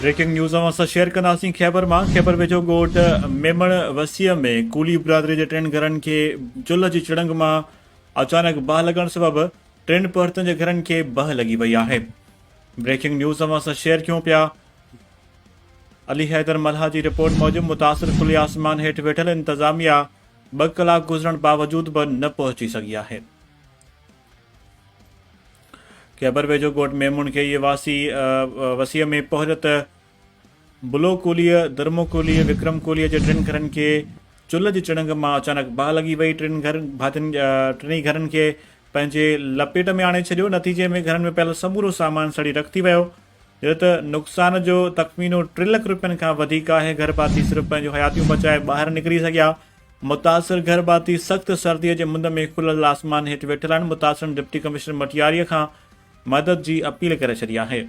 Breaking news असां share कंदासीं खैबर मां। खैबर वेझो ॻोठ मेमण वसीअ में कूली बिरादरी जे 3 घरनि खे चुल्ह जी चिड़ंग मां अचानक बाहि लॻण सबबि 3 परतनि जे घरनि खे बाहि लॻी वई आहे। ब्रेकिंग न्यूज़ असां शेयर कयूं पिया। अली हैदर मल्हा जी रिपोर्ट मूजिबि मुतासिर खुले आसमान हेठि वेठल इंतज़ामिया 2 कलाक गुज़रण बावजूद बि न पहुची सघी आहे। खैबर वेझो ॻोठ मेमून खे इहे वसीअ में पहुरत बुलो कोलीअ, दरमो कोलीअ, विक्रम कोलीअ जे 3 घरनि खे चुल्ह जी चिड़ंग मां अचानक बाहि लॻी वई। 3 घरनि खे पंहिंजे लपेट में आणे छॾियो। नतीजे में घरनि में पियल समूरो सामान सड़ी रख थी वियो। जो त नुक़सान जो तख़मीनो 3 लख रुपयनि खां वधीक आहे। घर भाती सिर्फ़ु पंहिंजूं हयातियूं बचाए ॿाहिरि निकिरी सघिया। मुतासिर घर भाती सख़्त सर्दीअ जे मुंद में खुलियल आसमान हेठि वेठल आहिनि। मुतासिर डिप्टी कमिश्नर मटियारीअ खां मदद जी अपील करे छॾी आहे।